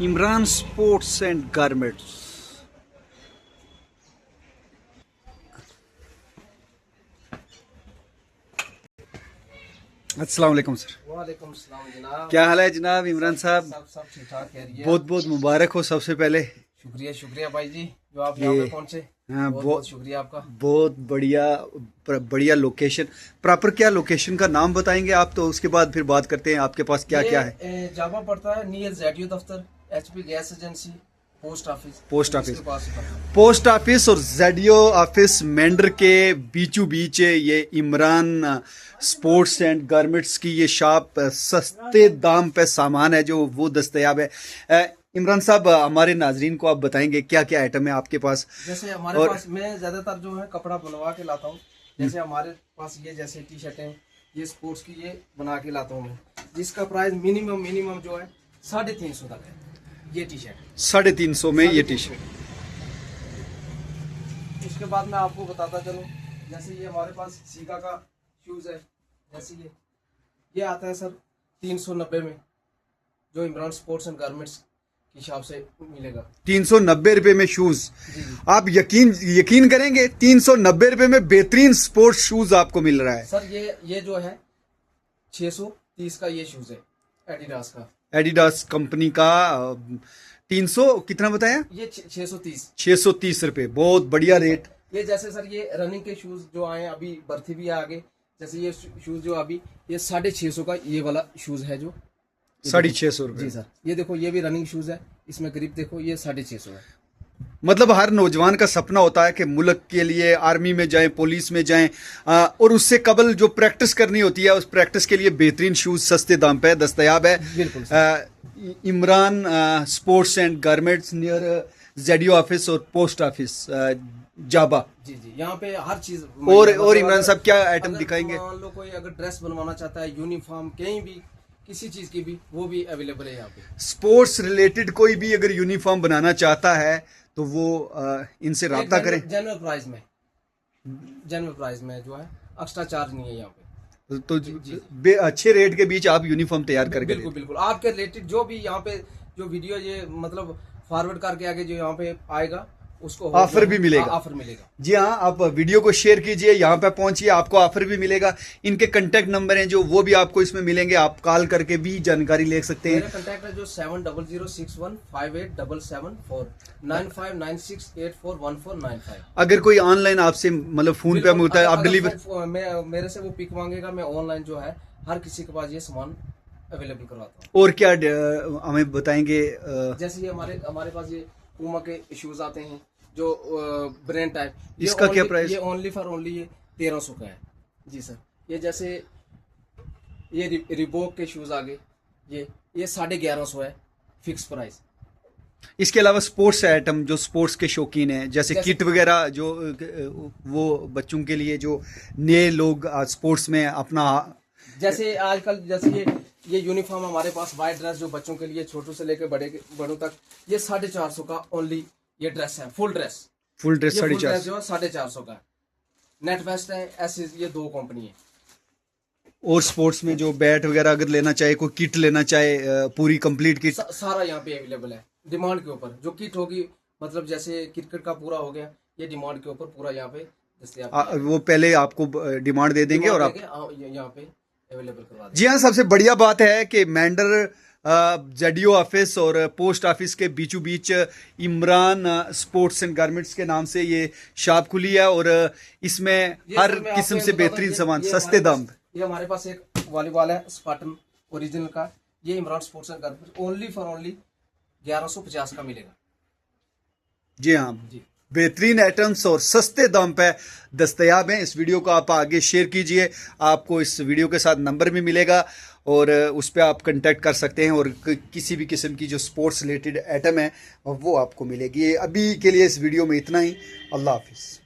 Imran sports and garments. अस्सलाम वालेकुम sir. वालेकुम सलाम जनाब। क्या हाल है जनाब इमरान साहब? सब ठीक ठाक है। बहुत बहुत मुबारक हो सबसे पहले। शुक्रिया शुक्रिया भाई जी, जो आप यहाँ पे पहुंचे। हाँ, बहुत बहुत शुक्रिया आपका। बहुत बढ़िया बढ़िया लोकेशन। प्रॉपर क्या लोकेशन का नाम बताएंगे आप, तो उसके बाद फिर बात करते हैं आपके पास क्या क्या है। जामा पड़ता है नियर जेडीओ दफ्तर, HP gas agency, post office. Post office और जेडीओ ऑफिस मेंढर के बीचों बीच ये इमरान स्पोर्ट्स एंड गारमेंट्स की ये शॉप। सस्ते दाम पे सामान है जो वो दस्तयाब है। इमरान साहब, हमारे नाजरीन को आप बताएंगे क्या क्या आइटम है आपके पास? जैसे हमारे पास मैं ज्यादातर जो है कपड़ा बनवा के लाता हूँ। जैसे हमारे पास ये जैसे टी शर्टें, ये स्पोर्ट्स की ये बना के लाता हूँ मैं, जिसका प्राइस मिनिमम जो है 350 तक है। ये टी शर्ट 350 में ये टी शर्ट। उसके बाद मैं आपको बताता चलूँ, जैसे ये हमारे पास सीगा का शूज है। जैसे ये आता है सर 390 में, जो इमरान स्पोर्ट्स एंड गारमेंट्स की शॉप से मिलेगा। 390 रुपए में शूज। आप यकीन करेंगे 390 रुपए में बेहतरीन स्पोर्ट्स शूज आपको मिल रहा है। सर ये जो है 630 का ये शूज है, एडिडास का। एडिडास कंपनी का 300 कितना बताया? ये 630 रुपए। बहुत बढ़िया रेट। ये जैसे सर ये रनिंग के शूज जो आए अभी, बर्थी भी है आगे। जैसे ये शूज जो अभी ये 650 का ये वाला शूज है, जो 650 रुपए। जी सर, ये देखो ये भी रनिंग शूज है, इसमें ग्रिप देखो, ये 650 है। मतलब हर नौजवान का सपना होता है कि मुल्क के लिए आर्मी में जाएं, पुलिस में जाएं, और उससे कबल जो प्रैक्टिस करनी होती है उस प्रैक्टिस के लिए बेहतरीन शूज सस्ते दाम पे दस्तयाब है। बिल्कुल। Imran sports and garments near JDO office और पोस्ट ऑफिस जाबा। जी यहाँ पे हर चीज। और इमरान साहब क्या आइटम दिखाएंगे? मान लो कोई अगर ड्रेस बनवाना चाहता है, यूनिफॉर्म कहीं भी किसी चीज की भी, वो भी अवेलेबल है यहाँ पे। स्पोर्ट्स रिलेटेड कोई भी अगर यूनिफॉर्म बनाना चाहता है तो वो इनसे राब्ता करें। जनरल प्राइस में जो है, एक्स्ट्रा चार्ज नहीं है यहाँ पे। तो अच्छे रेट के बीच आप यूनिफॉर्म तैयार करके बिल्कुल आपके रिलेटेड जो भी यहाँ पे जो वीडियो ये मतलब फॉरवर्ड करके आगे जो यहाँ पे आएगा उसको ऑफर भी मिलेगा। ऑफर मिलेगा। जी हाँ, आप वीडियो को शेयर कीजिए, यहाँ पे पहुंचिए, आपको ऑफर भी मिलेगा। इनके कांटेक्ट नंबर हैं जो वो भी आपको इसमें मिलेंगे, आप कॉल करके भी जानकारी ले सकते हैं। मेरा कांटेक्ट है जो 7006158774 9596841495। अगर कोई ऑनलाइन आपसे मतलब फोन पे होता है, आप डिलीवर मेरे से वो पिक मांगेगा, मैं ऑनलाइन जो है हर किसी के पास ये सामान अवेलेबल करवाता हूँ। और क्या हमें बताएंगे? जैसे ये हमारे पास ये पूमा के शूज आते हैं जो ब्रांड टाइप। इसका क्या प्राइस? ये ओनली ये 1300 का है। जी सर, ये जैसे ये रिबॉक के शूज आगे, ये 1150 है फिक्स प्राइस। इसके अलावा स्पोर्ट्स आइटम जो स्पोर्ट्स के शौकीन हैं, जैसे किट वगैरह, जो वो बच्चों के लिए जो नए लोग स्पोर्ट्स में अपना, जैसे आजकल जैसे ये यूनिफॉर्म हमारे पास वाइट ड्रेस जो बच्चों के लिए छोटों से लेकर बड़ों तक, ये 450 का ओनली ये ड्रेस है। फुल ड्रेस 450 जो 450 का। नेट वेस्ट है, ऐसे ये दो कंपनी है। और स्पोर्ट्स में जो बैट वगैरह अगर लेना चाहे, कोई किट लेना चाहे, पूरी कंप्लीट किट सारा यहाँ पे अवेलेबल है। डिमांड के ऊपर जो किट होगी, मतलब जैसे क्रिकेट का पूरा हो गया, ये डिमांड के ऊपर पूरा यहाँ पे वो पहले आपको डिमांड दे देंगे और आप यहाँ पे अवेलेबल करवा देंगे। जी हाँ, सबसे बढ़िया बात है कि मेंढर जेडीओ ऑफिस और पोस्ट ऑफिस के बीचों बीच इमरान स्पोर्ट्स एंड गारमेंट्स के नाम से ये शॉप खुली है, और इसमें हर किस्म से बेहतरीन सामान सस्ते दाम। ये हमारे पास एक वॉलीबॉल है स्पार्टन ओरिजिनल का, ये Imran sports and garments only 1150 का मिलेगा। जी हाँ जी, बेहतरीन आइटम्स और सस्ते दाम पे दस्तयाब हैं। इस वीडियो को आप आगे शेयर कीजिए, आपको इस वीडियो के साथ नंबर भी मिलेगा और उस पर आप कांटेक्ट कर सकते हैं, और किसी भी किस्म की जो स्पोर्ट्स रिलेटेड आइटम है वो आपको मिलेगी। अभी के लिए इस वीडियो में इतना ही। अल्लाह हाफिज़।